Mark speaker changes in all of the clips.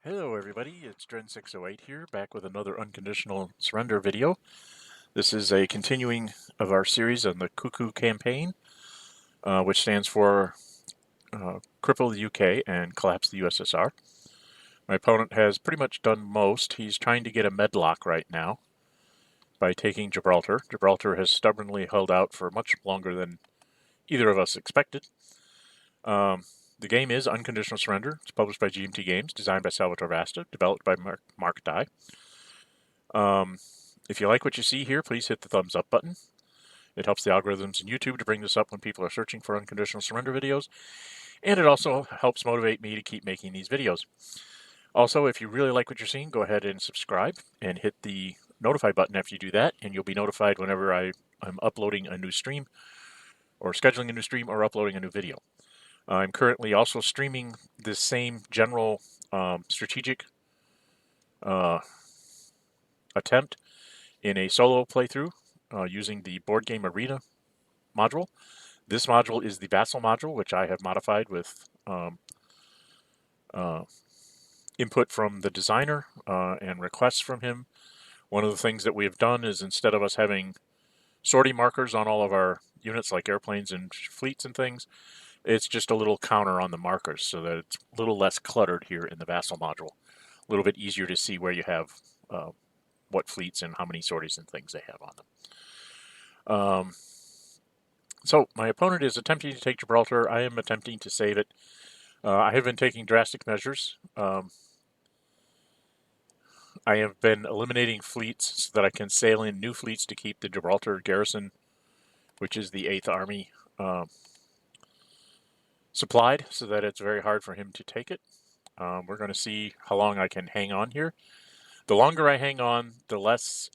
Speaker 1: Hello everybody, it's Dren608 here, back with another unconditional surrender video. This is a continuing of our series on the C.U.C.U campaign, which stands for Cripple the UK and Collapse the USSR. My opponent has pretty much done most. He's trying to get a medlock right now by taking Gibraltar. Gibraltar has stubbornly held out for much longer than either of us expected. The game is Unconditional Surrender. It's published by GMT Games, designed by Salvatore Vasta, developed by Mark Dye. If you like what you see here, please hit the thumbs up button. It helps the algorithms in YouTube to bring this up when people are searching for Unconditional Surrender videos, and it also helps motivate me to keep making these videos. Also, if you really like what you're seeing, go ahead and subscribe and hit the notify button after you do that, and you'll be notified whenever I'm uploading a new stream, or scheduling a new stream, or uploading a new video. I'm currently also streaming this same general strategic attempt in a solo playthrough using the Board Game Arena module. This module is the Vassal module, which I have modified with input from the designer and requests from him. One of the things that we have done is, instead of us having sortie markers on all of our units like airplanes and fleets and things, it's just a little counter on the markers so that it's a little less cluttered here in the Vassal module. A little bit easier to see where you have what fleets and how many sorties and things they have on them. So my opponent is attempting to take Gibraltar. I am attempting to save it. I have been taking drastic measures. I have been eliminating fleets so that I can sail in new fleets to keep the Gibraltar garrison, which is the 8th Army, supplied, so that it's very hard for him to take it. We're going to see how long I can hang on here. The longer I hang on, the less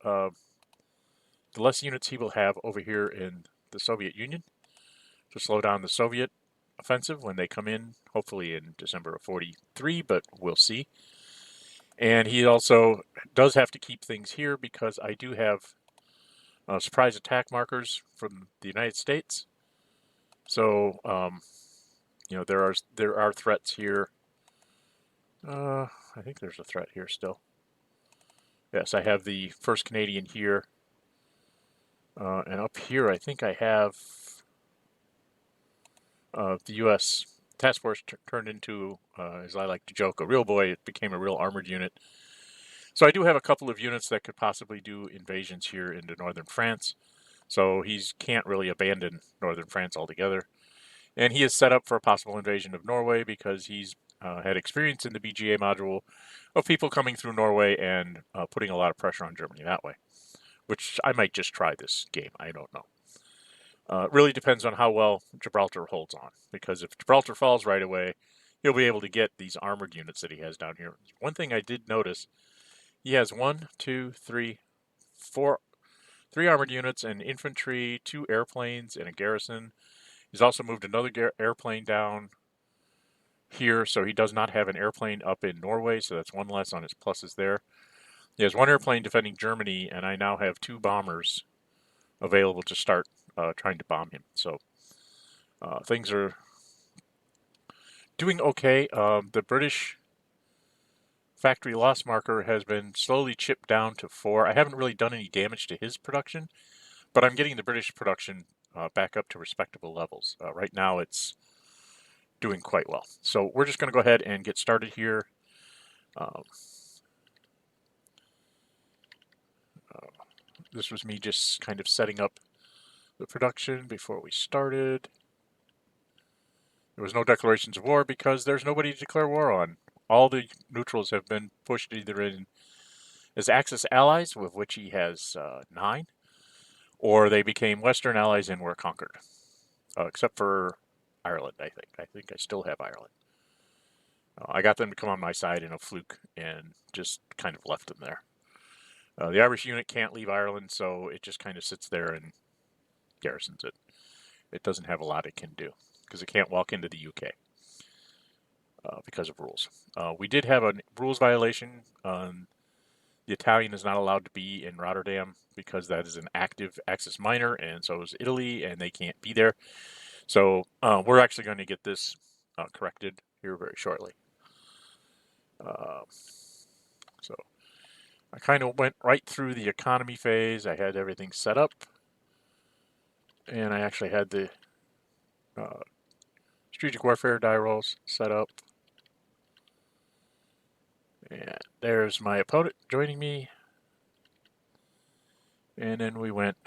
Speaker 1: units he will have over here in the Soviet Union to slow down the Soviet offensive when they come in, hopefully in December of 43, but we'll see. And he also does have to keep things here because I do have surprise attack markers from the United States. So, you know, there are threats here. I think there's a threat here still. Yes, I have the 1st Canadian here. And up here, I think I have the U.S. task force turned into, as I like to joke, a real boy. It became a real armored unit. So I do have a couple of units that could possibly do invasions here into northern France. So he can't really abandon northern France altogether. And he is set up for a possible invasion of Norway because he's had experience in the BGA module of people coming through Norway and putting a lot of pressure on Germany that way, which I might just try this game. I don't know. It really depends on how well Gibraltar holds on, because if Gibraltar falls right away, he'll be able to get these armored units that he has down here. One thing I did notice, he has 3 armored units, and infantry, 2 airplanes, and a garrison. He's also moved another airplane down here, so he does not have an airplane up in Norway, so that's 1 less on his pluses there. He has 1 airplane defending Germany, and I now have 2 bombers available to start trying to bomb him. So things are doing okay. The British factory loss marker has been slowly chipped down to 4. I haven't really done any damage to his production, but I'm getting the British production back up to respectable levels. Right now it's doing quite well. So we're just going to go ahead and get started here. This was me just kind of setting up the production before we started. There was no declarations of war because there's nobody to declare war on. All the neutrals have been pushed either in as Axis allies, with which he has 9, or they became Western allies and were conquered. Except for Ireland, I think. I think I still have Ireland. I got them to come on my side in a fluke and just kind of left them there. The Irish unit can't leave Ireland, so it just kind of sits there and garrisons it. It doesn't have a lot it can do because it can't walk into the UK because of rules. We did have a rules violation. The Italian is not allowed to be in Rotterdam because that is an active Axis minor, and so is Italy, and they can't be there. So we're actually going to get this corrected here very shortly. I kind of went right through the economy phase. I had everything set up, and I actually had the strategic warfare die rolls set up. And there's my opponent joining me. And then we went.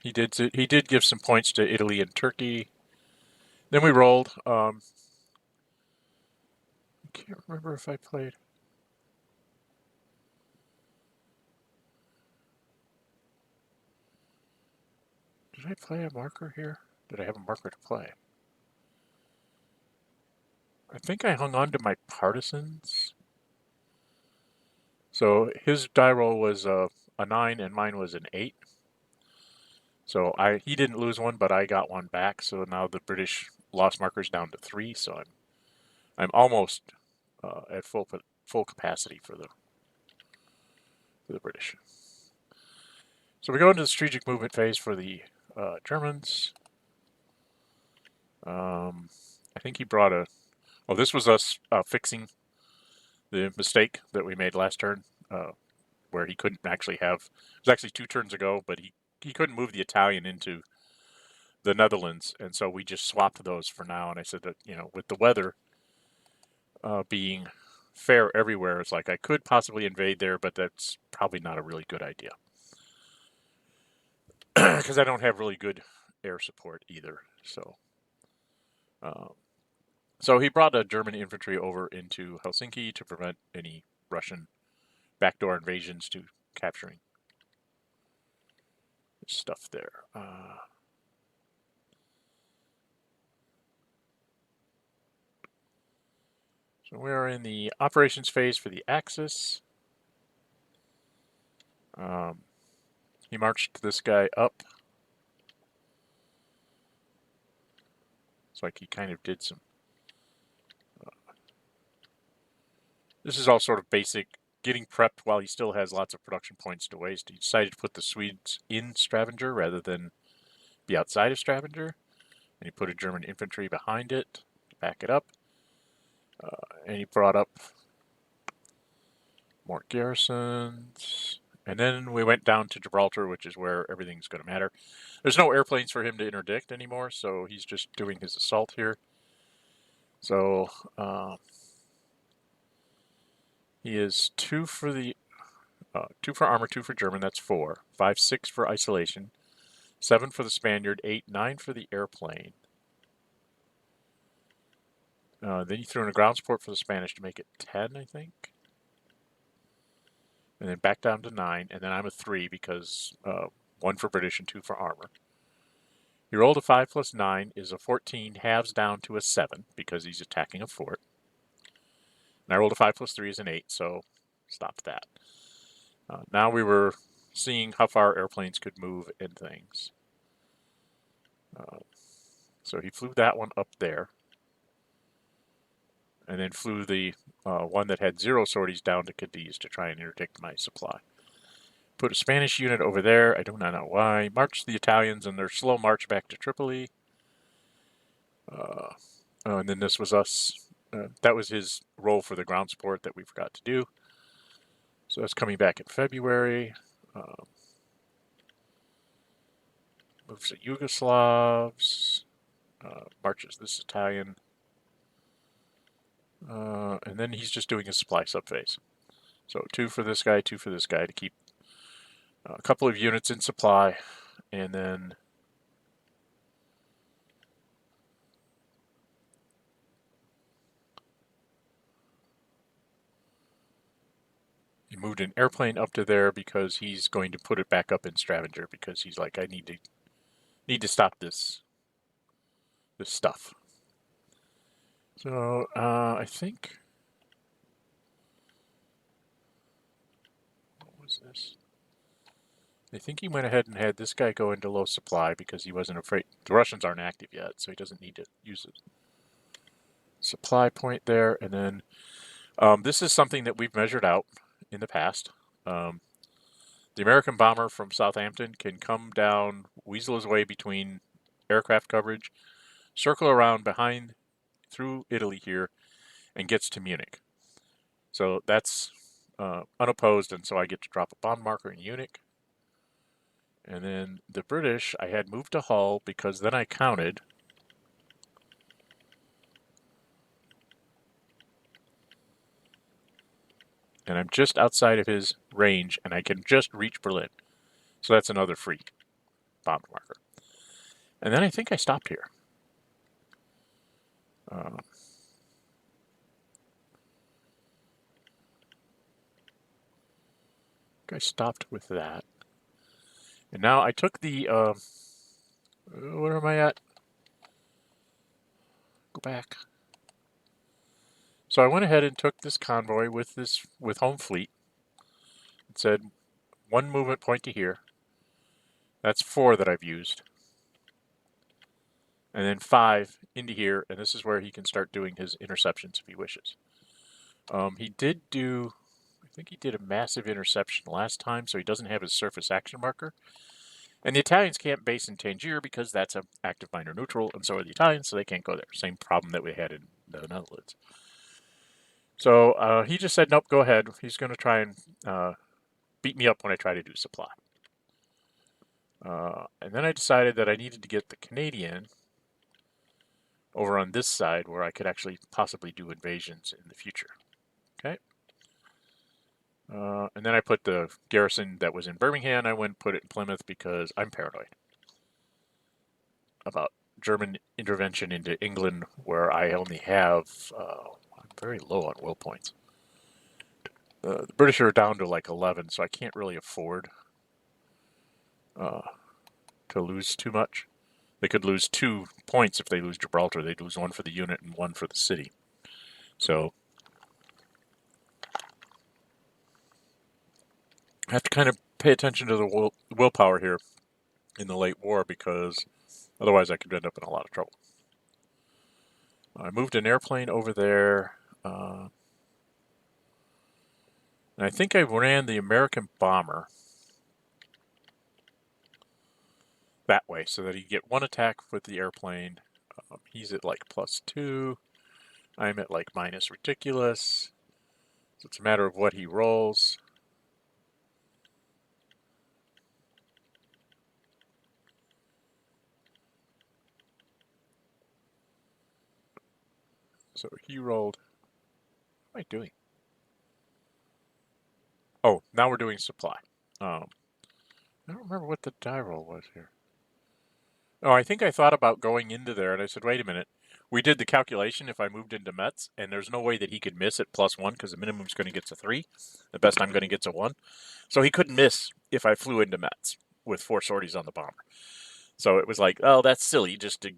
Speaker 1: He did give some points to Italy and Turkey. Then we rolled. I can't remember if I played. Did I play a marker here? Did I have a marker to play? I think I hung on to my partisans. So his die roll was a 9 and mine was an 8. So he didn't lose one, but I got one back. So now the British lost markers down to 3. So I'm almost at full capacity for the British. So we go into the strategic movement phase for the Germans. I think he brought a. Oh, this was us fixing the mistake that we made last turn, where he couldn't actually have. It was actually 2 turns ago, but he couldn't move the Italian into the Netherlands, and so we just swapped those for now. And I said that, with the weather being fair everywhere, it's like I could possibly invade there, but that's probably not a really good idea because I don't have really good air support either. So he brought a German infantry over into Helsinki to prevent any Russian backdoor invasions to capturing stuff there. So we are in the operations phase for the Axis. He marched this guy up. It's like he kind of did some. This is all sort of basic, getting prepped while he still has lots of production points to waste. He decided to put the Swedes in Stavanger rather than be outside of Stavanger. And he put a German infantry behind it to back it up. And he brought up more garrisons. And then we went down to Gibraltar, which is where everything's going to matter. There's no airplanes for him to interdict anymore, so he's just doing his assault here. So he is 2 for the 2 for armor, 2 for German. That's 4. 5, 6 for isolation. 7 for the Spaniard. 8, 9 for the airplane. Then he threw in a ground support for the Spanish to make it 10, I think. And then back down to 9, and then I'm a 3 because 1 for British and 2 for armor. He rolled a 5 plus 9 is a 14, halves down to a 7 because he's attacking a fort. And I rolled a 5 plus 3 is an 8, so stopped that. Now we were seeing how far airplanes could move and things. So he flew that one up there. And then flew the one that had 0 sorties down to Cadiz to try and interdict my supply. Put a Spanish unit over there. I do not know why. Marched the Italians in their slow march back to Tripoli. And then this was us. That was his role for the ground support that we forgot to do. So that's coming back in February. Moves the Yugoslavs. Marches this Italian. And then he's just doing a supply subphase. So 2 for this guy, 2 for this guy to keep a couple of units in supply, and then he moved an airplane up to there because he's going to put it back up in Stavanger because he's like, I need to stop this stuff. So I think, what was this? I think he went ahead and had this guy go into low supply because he wasn't afraid. The Russians aren't active yet, so he doesn't need to use a supply point there. And then this is something that we've measured out in the past. The American bomber from Southampton can come down, weasel his way between aircraft coverage, circle around behind through Italy here, and gets to Munich. So that's unopposed, and so I get to drop a bomb marker in Unit. And then the British, I had moved to Hull because then I counted. And I'm just outside of his range, and I can just reach Berlin. So that's another free bomb marker. And then I think I stopped here. I stopped with that. And now I took the, where am I at? Go back. So I went ahead and took this convoy with Home Fleet. It said 1 movement point to here. That's 4 that I've used. And then 5 into here, and this is where he can start doing his interceptions if he wishes. He did do, I think he did a massive interception last time, so he doesn't have his surface action marker. And the Italians can't base in Tangier because that's an active minor neutral, and so are the Italians, so they can't go there. Same problem that we had in the Netherlands. So he just said, nope, go ahead. He's going to try and beat me up when I try to do supply. And then I decided that I needed to get the Canadian over on this side where I could actually possibly do invasions in the future. Okay. And then I put the garrison that was in Birmingham, I went and put it in Plymouth because I'm paranoid about German intervention into England, where I only have, I'm very low on will points. The British are down to like 11, so I can't really afford to lose too much. They could lose 2 points if they lose Gibraltar. They'd lose 1 for the unit and 1 for the city. So I have to kind of pay attention to the willpower here in the late war, because otherwise I could end up in a lot of trouble. I moved an airplane over there. And I think I ran the American bomber that way so that he'd get 1 attack with the airplane. He's at like +2. I'm at like minus ridiculous. So it's a matter of what he rolls. So he rolled. What am I doing? Oh, now we're doing supply. I don't remember what the die roll was here. Oh, I think I thought about going into there, and I said, wait a minute. We did the calculation if I moved into Metz, and there's no way that he could miss at +1 because the minimum's going to get a 3. The best I'm going to get a 1. So he couldn't miss if I flew into Metz with 4 sorties on the bomber. So it was like, oh, that's silly just to,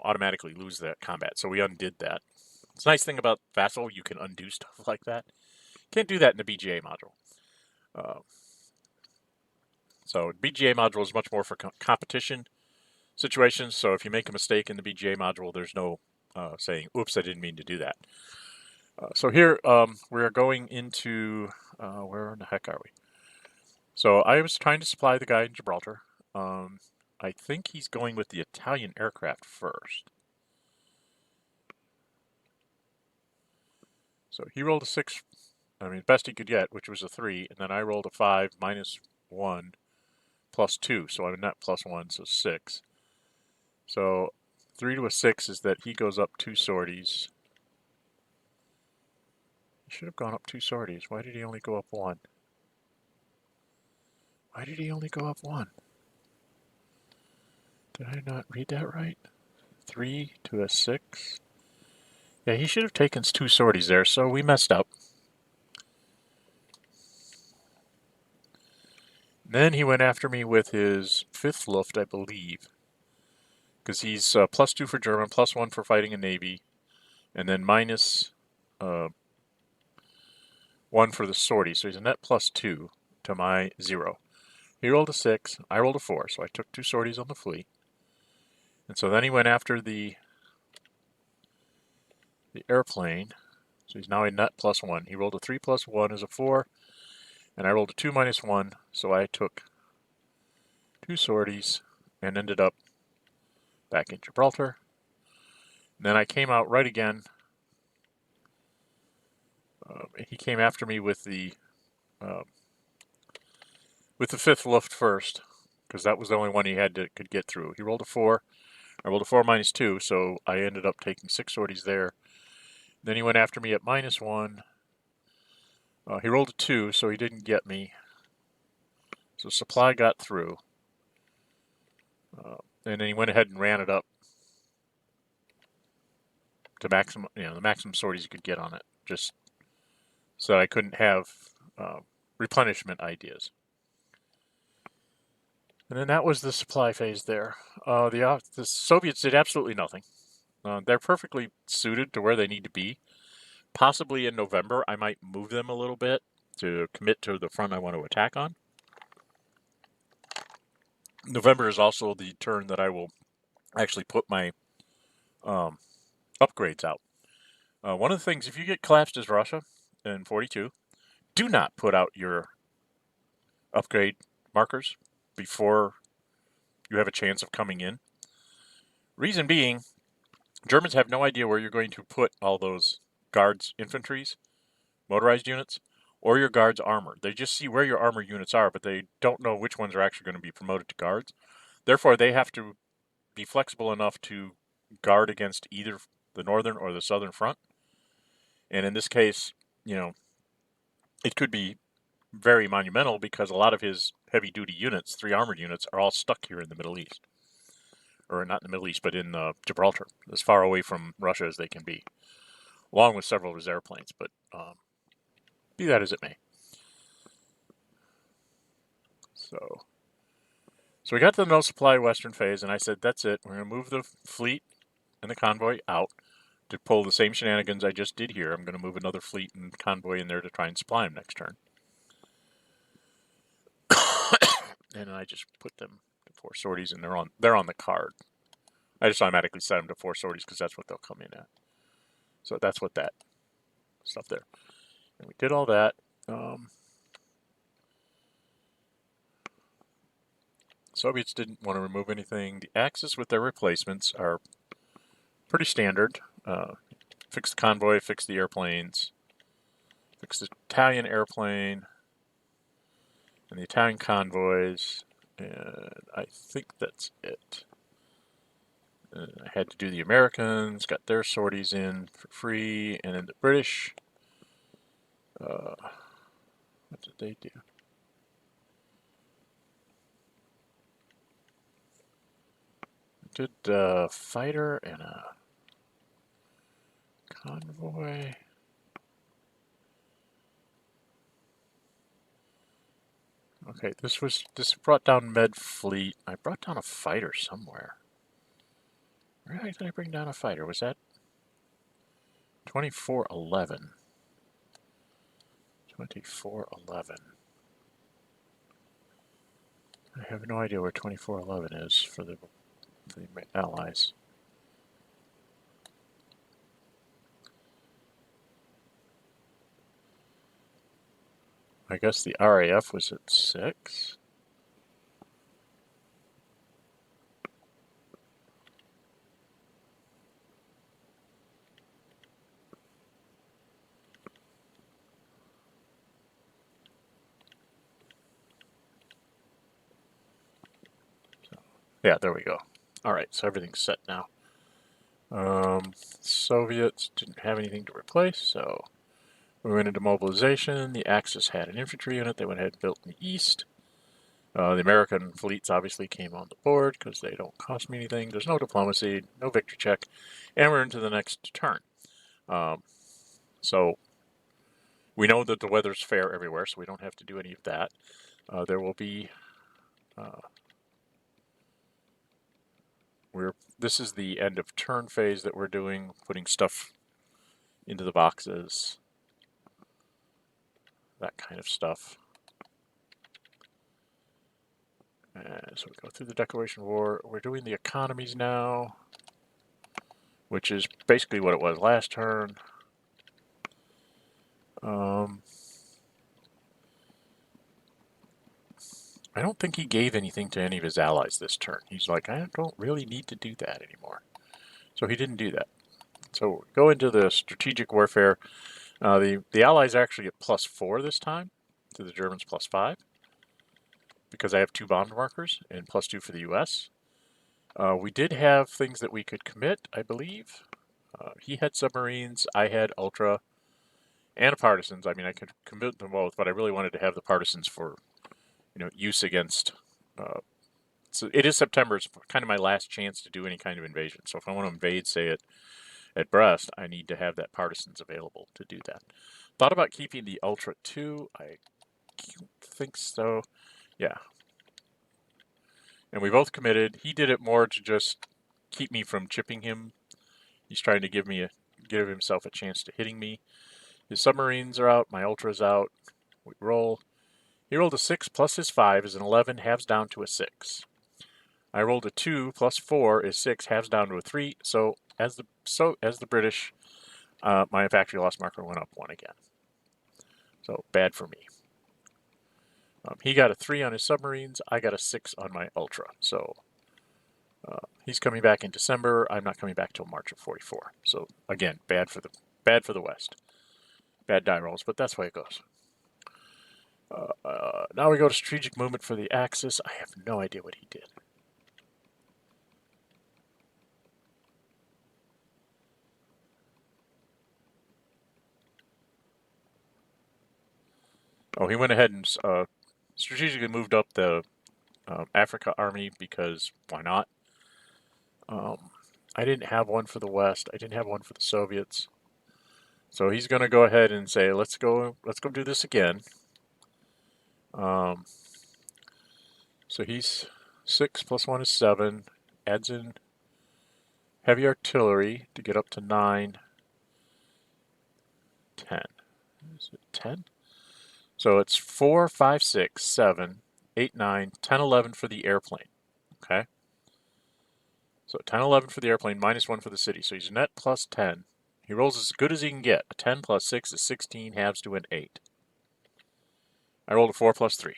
Speaker 1: automatically lose that combat. So we undid that. It's a nice thing about Vassal, you can undo stuff like that. Can't do that in the BGA module. So BGA module is much more for competition situations. So if you make a mistake in the BGA module, there's no saying, oops, I didn't mean to do that. So here we are going into, where in the heck are we? So I was trying to supply the guy in Gibraltar. I think he's going with the Italian aircraft first. So he rolled a 6, best he could get, which was a 3, and then I rolled a 5 -1 +2, so I'm net +1, so 6. So 3 to a 6 is that he goes up 2 sorties. He should have gone up 2 sorties. Why did he only go up 1? Why did he only go up 1? Did I not read that right? 3 to a 6. Yeah, he should have taken 2 sorties there, so we messed up. Then he went after me with his 5th Luft, I believe. Because he's +2 for German, +1 for fighting a Navy, and then -1 for the sortie. So he's a net +2 to my 0. He rolled a 6, I rolled a 4, so I took 2 sorties on the fleet. And so then he went after the airplane. So he's now a net +1. He rolled a 3 +1 as a 4, and I rolled a 2 -1, so I took 2 sorties and ended up back in Gibraltar. And then I came out right again. He came after me with the with the 5th Luft first, because that was the only one he could get through. He rolled a 4. I rolled a 4 -2, so I ended up taking 6 sorties there. Then he went after me at -1. He rolled a 2, so he didn't get me. So supply got through. And then he went ahead and ran it up to maximum, the maximum sorties you could get on it, just so I couldn't have replenishment ideas. And then that was the supply phase there. The Soviets did absolutely nothing. They're perfectly suited to where they need to be. Possibly in November, I might move them a little bit to commit to the front I want to attack on. November is also the turn that I will actually put my upgrades out. One of the things, if you get collapsed as Russia in 42, do not put out your upgrade markers before you have a chance of coming in. Reason being, Germans have no idea where you're going to put all those guards, infantries, motorized units, or your guards' armor. They just see where your armor units are, but they don't know which ones are actually going to be promoted to guards. Therefore, they have to be flexible enough to guard against either the northern or the southern front. And in this case, it could be very monumental because a lot of his heavy-duty units, 3 armored units, are all stuck here in the Middle East. Or not in the Middle East, but in Gibraltar, as far away from Russia as they can be, along with several of his airplanes. But be that as it may. So we got to the no supply western phase, and I said, that's it. We're going to move the fleet and the convoy out to pull the same shenanigans I just did here. I'm going to move another fleet and convoy in there to try and supply them next turn. And I just put them to 4 sorties, and they're on the card. I just automatically set them to 4 sorties because that's what they'll come in at. So that's what that stuff there. And we did all that. Soviets didn't want to remove anything. The Axis with their replacements are pretty standard. Fix the convoy, fix the airplanes, fix the Italian airplane, and the Italian convoys, and I think that's it. I had to do the Americans, got their sorties in for free, and then the British. What did they do? Did a fighter and a convoy. Okay, this brought down Med Fleet. I brought down a fighter somewhere. Where did I bring down a fighter? Was that 2411? 2411. I have no idea where 2411 is for the Allies. I guess the RAF was at 6. Yeah, there we go. All right, so everything's set now. Soviets didn't have anything to replace, so we went into mobilization. The Axis had an infantry unit. They went ahead and built in the east. The American fleets obviously came on the board because they don't cost me anything. There's no diplomacy, no victory check, and we're into the next turn. So we know that the weather's fair everywhere, so we don't have to do any of that. There will be... This is the end of turn phase that we're doing, putting stuff into the boxes, that kind of stuff. So we go through the Declaration of War. We're doing the economies now, which is basically what it was last turn. I don't think he gave anything to any of his allies this turn. He's like, I don't really need to do that anymore. So he didn't do that. So go into the strategic warfare. The allies are actually at +4 this time. to the Germans +5 because I have 2 bond markers and +2 for the U.S. We did have things that we could commit, I believe. He had submarines, I had Ultra, and partisans. I mean, I could commit them both, but I really wanted to have the partisans for, use against. So it is September. It's kind of my last chance to do any kind of invasion. So if I want to invade, say at Brest, I need to have that partisans available to do that. Thought about keeping the Ultra too. I think so. Yeah. And we both committed. He did it more to just keep me from chipping him. He's trying to give himself a chance to hitting me. His submarines are out. My Ultra's out. We roll. He rolled a 6 plus his 5 is an 11, halves down to a 6. I rolled a 2 plus 4 is 6, halves down to a 3. So as the British, my factory loss marker went up 1 again. So bad for me. He got a 3 on his submarines. I got a 6 on my Ultra. So he's coming back in December. I'm not coming back till March of 44. So again, bad for the West. Bad die rolls, but that's the way it goes. Now we go to strategic movement for the Axis. I have no idea what he did. Oh, he went ahead and strategically moved up the Africa army because why not? I didn't have one for the West. I didn't have one for the Soviets. So he's going to go ahead and say, let's go do this again. So he's 6 plus 1 is 7. Adds in heavy artillery to get up to 9. 10. Is it 10? So it's 4, 5, 6, 7, 8, 9, 10, 11 for the airplane. Okay? So 10, 11 for the airplane, minus 1 for the city. So he's net plus 10. He rolls as good as he can get. A 10 plus 6 is 16, halves to an 8. I rolled a 4 plus 3.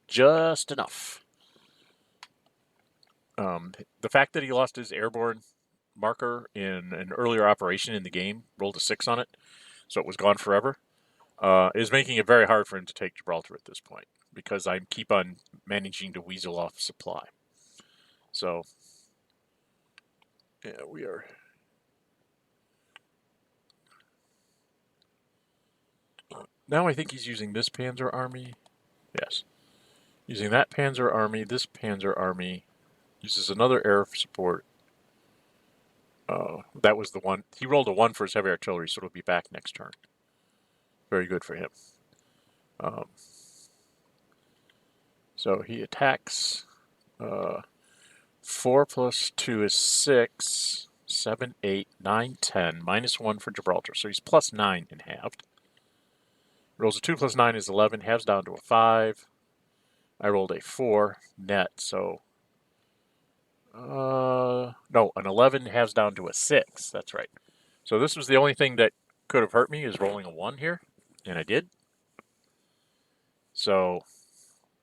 Speaker 1: Just enough. The fact that he lost his airborne marker in an earlier operation in the game, rolled a 6 on it, so it was gone forever, is making it very hard for him to take Gibraltar at this point, because I keep on managing to weasel off supply. So, yeah, we are... Now I think he's using this Panzer Army. Yes. Using that Panzer Army, this Panzer Army. Uses another air support. That was the one. He rolled a 1 for his heavy artillery, so it'll be back next turn. Very good for him. So he attacks. 4 plus 2 is 6. 7, 8, 9, 10. Minus 1 for Gibraltar. So he's plus 9 in halved. Rolls a 2 plus 9 is 11. Halves down to a 5. I rolled a 4 net, so... no, an 11 halves down to a 6. That's right. So this was the only thing that could have hurt me, is rolling a 1 here. And I did. So,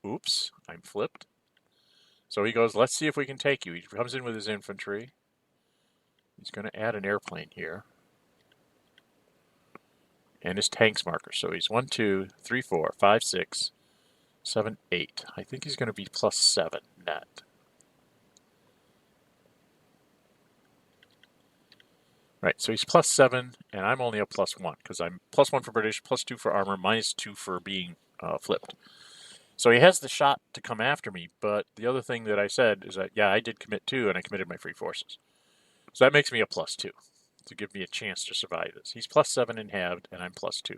Speaker 1: oops, I'm flipped. So he goes, let's see if we can take you. He comes in with his infantry. He's going to add an airplane here. And his tanks marker. So he's 1, 2, 3, 4, 5, 6, 7, 8. I think he's going to be plus 7 net. Right, so he's plus 7, and I'm only a plus 1, because I'm plus 1 for British, plus 2 for armor, minus 2 for being flipped. So he has the shot to come after me, but the other thing that I said is that, yeah, I did commit 2, and I committed my free forces. So that makes me a plus 2, to give me a chance to survive this. He's plus 7 in halved, and I'm plus 2.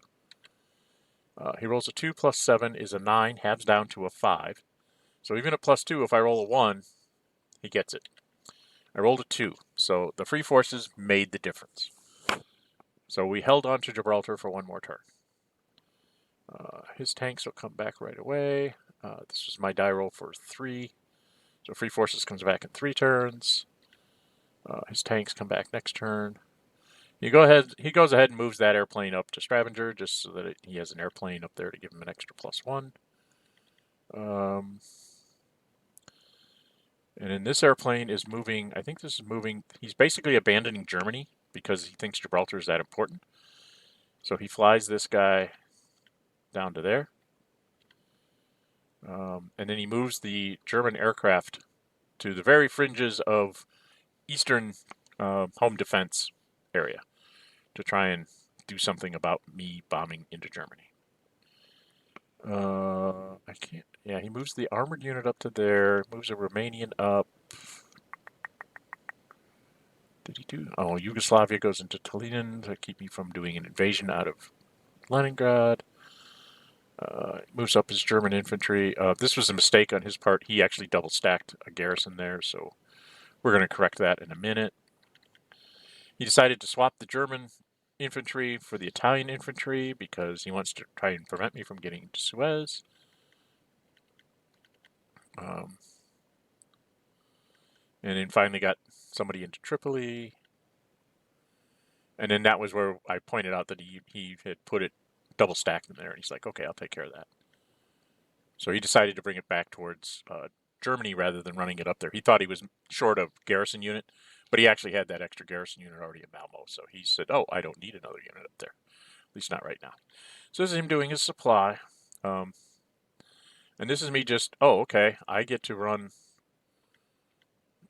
Speaker 1: He rolls a 2 plus 7 is a 9, halves down to a 5. So even at plus 2, if I roll a 1, he gets it. I rolled a 2, so the free forces made the difference. So we held on to Gibraltar for 1 more turn. His tanks will come back right away. This was my die roll for 3. So free forces comes back in 3 turns. His tanks come back next turn. He goes ahead and moves that airplane up to Stavanger, just so that he has an airplane up there to give him an extra plus 1. And then this airplane is moving, I think this is moving, he's basically abandoning Germany because he thinks Gibraltar is that important. So he flies this guy down to there. And then he moves the German aircraft to the very fringes of eastern home defense area to try and do something about me bombing into Germany. I can't. Yeah, he moves the armored unit up to there. Moves a Romanian up. Did he do? Oh, Yugoslavia goes into Tallinn to keep me from doing an invasion out of Leningrad. Moves up his German infantry. This was a mistake on his part. He actually double stacked a garrison there, so we're going to correct that in a minute. He decided to swap the German infantry for the Italian infantry because he wants to try and prevent me from getting into Suez. And then finally got somebody into Tripoli. And then that was where I pointed out that he had put it double stacked in there. And he's like, okay, I'll take care of that. So he decided to bring it back towards Germany rather than running it up there. He thought he was short of garrison unit, but he actually had that extra garrison unit already in Malmo. So he said, oh, I don't need another unit up there, at least not right now. So this is him doing his supply. And this is me just, oh, okay, I get to run.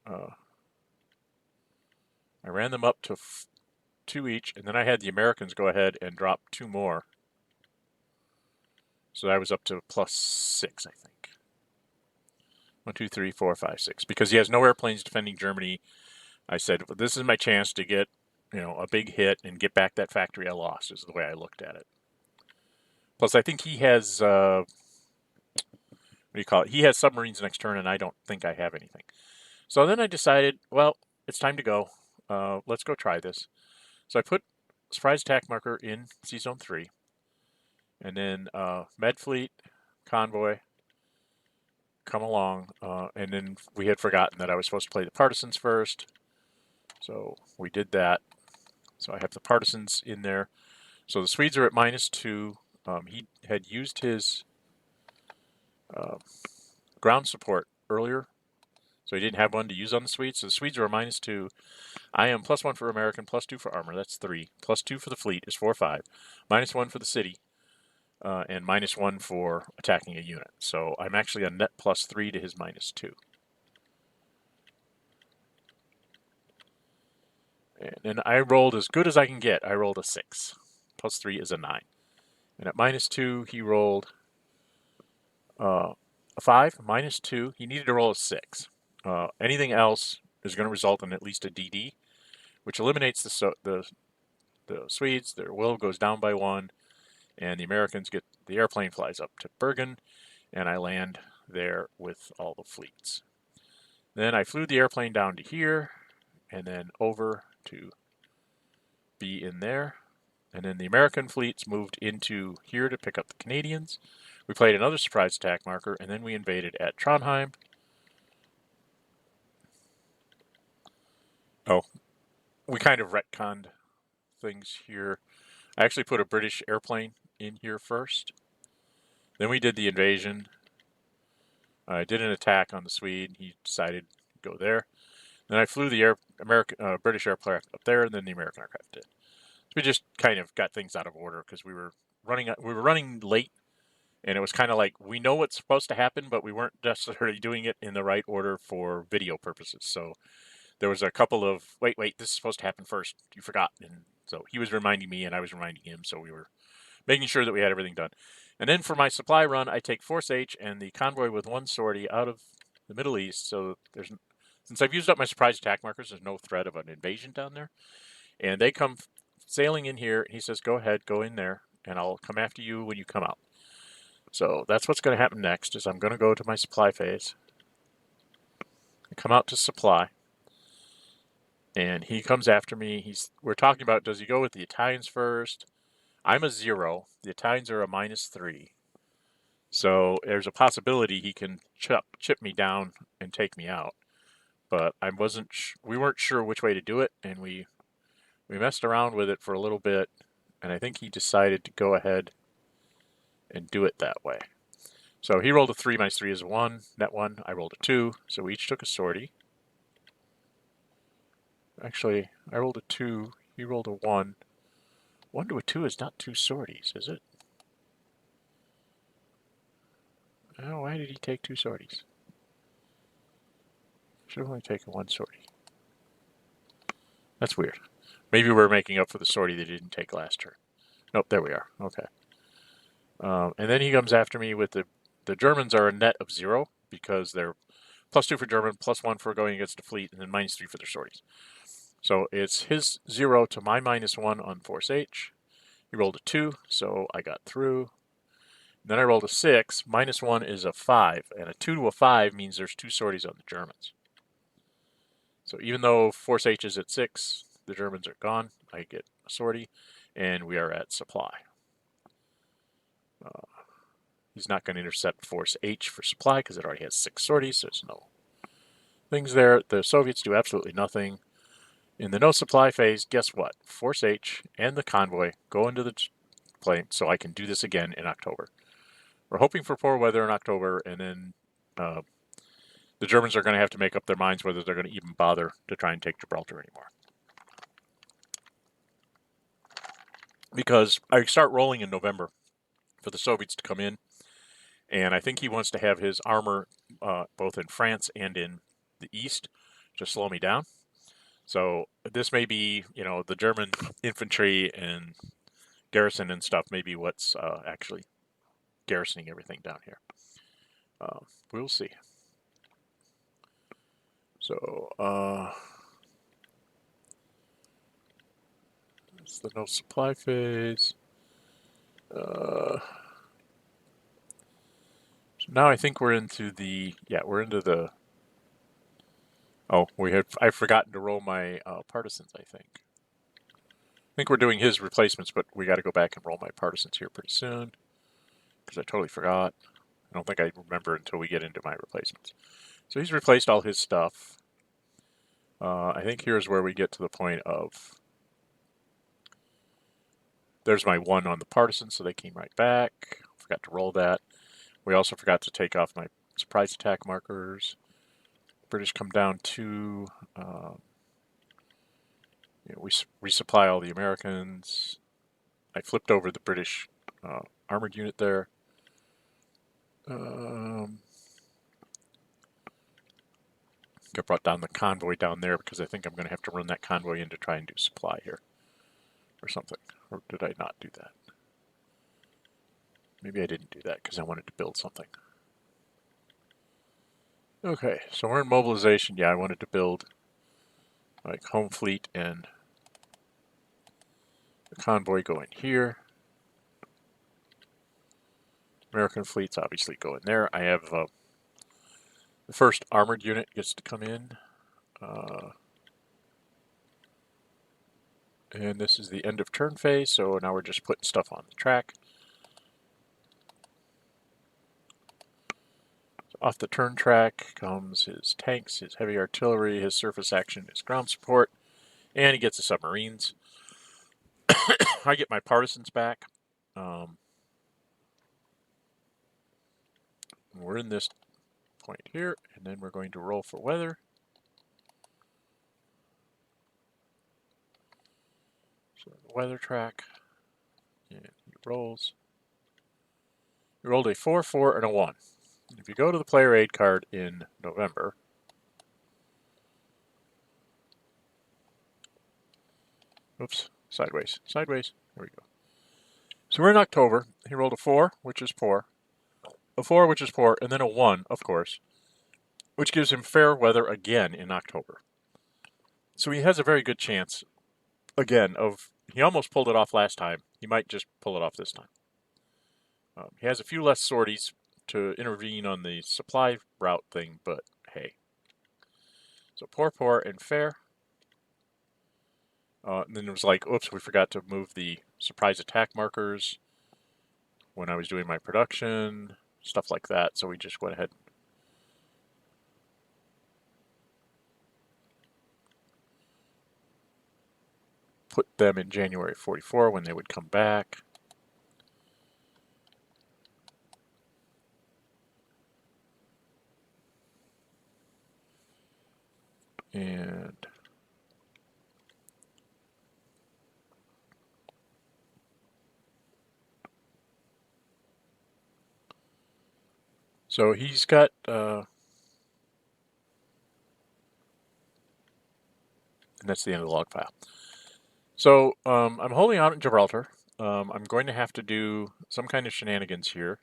Speaker 1: I ran them up to 2 each, and then I had the Americans go ahead and drop 2 more. So I was up to +6, I think. 1, 2, 3, 4, 5, 6. Because he has no airplanes defending Germany, I said, well, this is my chance to get, a big hit and get back that factory I lost, is the way I looked at it. Plus, I think he has, what do you call it? He has submarines next turn, and I don't think I have anything. So then I decided, well, it's time to go. Let's go try this. So I put surprise attack marker in Sea Zone 3. And then Med Fleet, Convoy, come along. And then we had forgotten that I was supposed to play the Partisans first. So we did that. So I have the Partisans in there. So the Swedes are at -2. He had used his ground support earlier. So he didn't have one to use on the Swedes. So the Swedes are at -2. I am +1 for American, +2 for armor. That's 3. +2 for the fleet is 4, 5. -1 for the city. And -1 for attacking a unit. So I'm actually a net +3 to his -2. And then I rolled as good as I can get. I rolled a 6. +3 is a 9. And at -2, he rolled a 5, -2. He needed to roll a 6. Anything else is going to result in at least a DD, which eliminates the Swedes. Their will goes down by 1. And the Americans get the airplane flies up to Bergen, and I land there with all the fleets. Then I flew the airplane down to here, and then over to be in there. And then the American fleets moved into here to pick up the Canadians. We played another surprise attack marker, and then we invaded at Trondheim. Oh, we kind of retconned things here. I actually put a British airplane in here first. Then we did the invasion. I did an attack on the Swede. He decided to go there. Then I flew the British aircraft up there, and then the American aircraft did. So we just kind of got things out of order because we were running late, and it was kind of like we know what's supposed to happen, but we weren't necessarily doing it in the right order for video purposes. So there was a couple of wait, this is supposed to happen first. You forgot, and so he was reminding me, and I was reminding him. So we were making sure that we had everything done. And then for my supply run, I take Force H and the convoy with 1 sortie out of the Middle East. So since I've used up my surprise attack markers, there's no threat of an invasion down there. And they come sailing in here. He says, go ahead, go in there, and I'll come after you when you come out. So that's what's going to happen next is I'm going to go to my supply phase. I come out to supply. And he comes after me. We're talking about, does he go with the Italians first? I'm a 0. The Italians are a -3. So there's a possibility he can chip me down and take me out. But we weren't sure which way to do it, and we messed around with it for a little bit, and I think he decided to go ahead and do it that way. So he rolled a 3, -3 is a 1, net 1. I rolled a 2, so we each took a sortie. Actually, I rolled a 2, he rolled a 1. 1 to a 2 is not 2 sorties, is it? Oh, why did he take 2 sorties? Should have only taken 1 sortie. That's weird. Maybe we're making up for the sortie that he didn't take last turn. Nope, there we are. Okay. And then he comes after me with the Germans are a net of 0 because they're +2 for German, +1 for going against the fleet, and then -3 for their sorties. So it's his 0 to my -1 on force H. He rolled a 2, so I got through. And then I rolled a 6. -1 is a 5, and a 2 to a 5 means there's 2 sorties on the Germans. So even though force H is at 6, the Germans are gone. I get a sortie, and we are at supply. He's not going to intercept force H for supply because it already has 6 sorties. There's no things there. The Soviets do absolutely nothing. In the no supply phase, guess what? Force H and the convoy go into the plane so I can do this again in October. We're hoping for poor weather in October, and then the Germans are going to have to make up their minds whether they're going to even bother to try and take Gibraltar anymore. Because I start rolling in November for the Soviets to come in, and I think he wants to have his armor both in France and in the East to slow me down. So this may be, the German infantry and garrison and stuff may be what's actually garrisoning everything down here. We'll see. So, it's the no supply phase. So now I think we're into the, I've forgotten to roll my partisans, I think. I think we're doing his replacements, but we got to go back and roll my partisans here pretty soon because I totally forgot. I don't think I remember until we get into my replacements. So he's replaced all his stuff. I think here's where we get to the point of there's my 1 on the partisans, so they came right back. Forgot to roll that. We also forgot to take off my surprise attack markers. British come down 2. We resupply all the Americans. I flipped over the British armored unit there. I brought down the convoy down there because I think I'm going to have to run that convoy in to try and do supply here or something. Or did I not do that? Maybe I didn't do that because I wanted to build something. Okay, so we're in mobilization. Yeah, I wanted to build like home fleet and the convoy go in here. American fleets obviously go in there. I have the first armored unit gets to come in. And this is the end of turn phase, so now we're just putting stuff on the track. So off the turn track comes his tanks, his heavy artillery, his surface action, his ground support, and he gets the submarines. I get my partisans back. We're in this point here, and then we're going to roll for weather. So the weather track, and he rolls. He rolled a 4, 4, and a 1. If you go to the player aid card in November, oops, sideways, there we go. So we're in October. He rolled a 4, which is poor, a 4, which is poor, and then a 1, of course, which gives him fair weather again in October. So he has a very good chance, again, he almost pulled it off last time. He might just pull it off this time. He has a few less sorties to intervene on the supply route thing, but hey. So poor, and fair. And then it was like, oops, we forgot to move the surprise attack markers when I was doing my production, stuff like that. So we just went ahead. Put them in January 44 when they would come back. And So he's got and that's the end of the log file. So I'm holding out in Gibraltar. I'm going to have to do some kind of shenanigans here.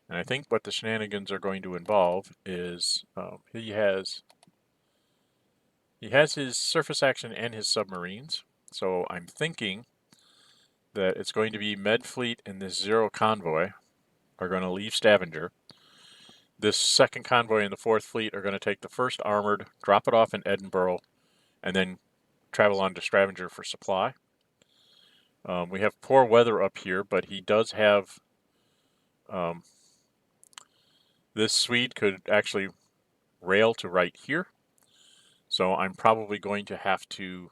Speaker 1: And I think what the shenanigans are going to involve is he has his surface action and his submarines. So I'm thinking that it's going to be Med Fleet and this Zero convoy are going to leave Stavanger. This second convoy and the fourth fleet are going to take the first armored, drop it off in Edinburgh, and then travel on to Stavanger for supply. We have poor weather up here, but he does have this Swede could actually rail to right here. So I'm probably going to have to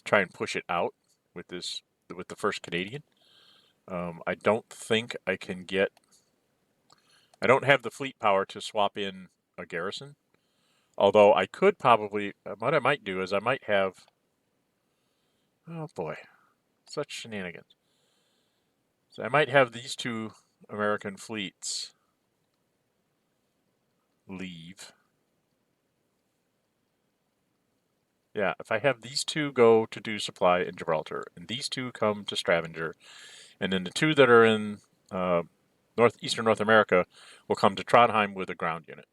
Speaker 1: try and push it out with the first Canadian. I don't think I can get. I don't have the fleet power to swap in a garrison. Although I could probably, what I might do is I might have. Oh boy, such shenanigans. So I might have these two American fleets leave. Yeah, if I have these two go to do supply in Gibraltar, and these two come to Stavanger, and then the two that are in Eastern North America will come to Trondheim with a ground unit.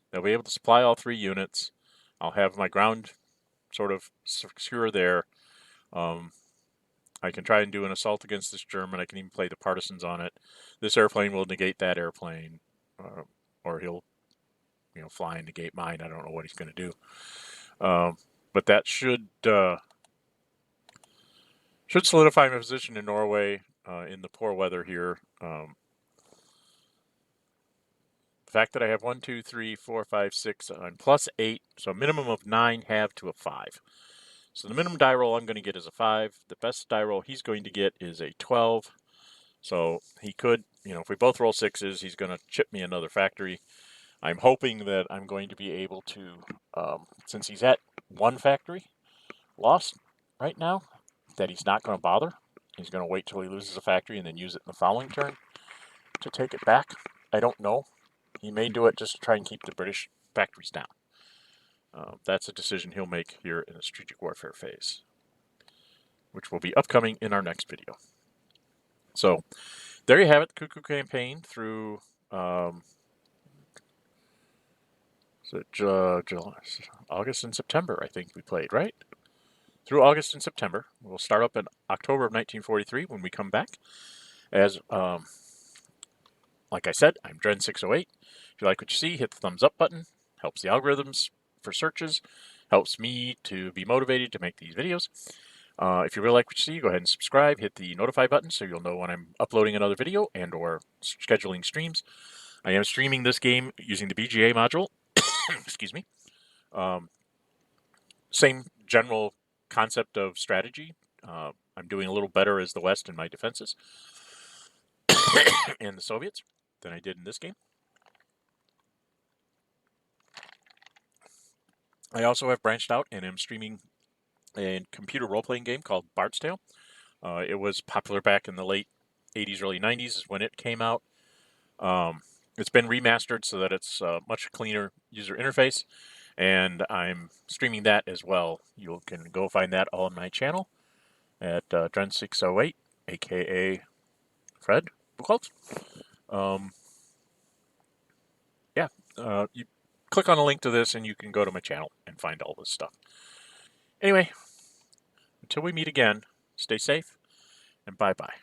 Speaker 1: They'll be able to supply all 3 units. I'll have my ground sort of secure there. I can try and do an assault against this German. I can even play the partisans on it. This airplane will negate that airplane, or he'll, fly and negate mine. I don't know what he's going to do. But that should solidify my position in Norway in the poor weather here. The fact that I have 1, 2, 3, 4, 5, 6, I'm plus 8, so a minimum of 9 halved to a 5. So the minimum die roll I'm going to get is a 5. The best die roll he's going to get is a 12. So he could, if we both roll 6s, he's going to chip me another factory. I'm hoping that I'm going to be able to, since he's at 1 factory lost right now, that he's not going to bother. He's going to wait till he loses a factory and then use it in the following turn to take it back. I don't know. He may do it just to try and keep the British factories down. That's a decision he'll make here in the strategic warfare phase, which will be upcoming in our next video. So there you have it, the C.U.C.U campaign through July, August and September, I think we played, right? Through August and September. We'll start up in October of 1943 when we come back. As like I said, I'm Dren608. If you like what you see, hit the thumbs up button. Helps the algorithms for searches. Helps me to be motivated to make these videos. If you really like what you see, go ahead and subscribe. Hit the notify button so you'll know when I'm uploading another video and or scheduling streams. I am streaming this game using the BGA module. Excuse me. Same general concept of strategy. I'm doing a little better as the West in my defenses and the Soviets than I did in this game. I also have branched out and am streaming a computer role-playing game called Bard's Tale. It was popular back in the late 80s, early 90s is when it came out. It's been remastered so that it's a much cleaner user interface, and I'm streaming that as well. You can go find that all on my channel at Dren608, aka Fred Buchholz. You click on a link to this and you can go to my channel and find all this stuff. Anyway, until we meet again, stay safe and bye-bye.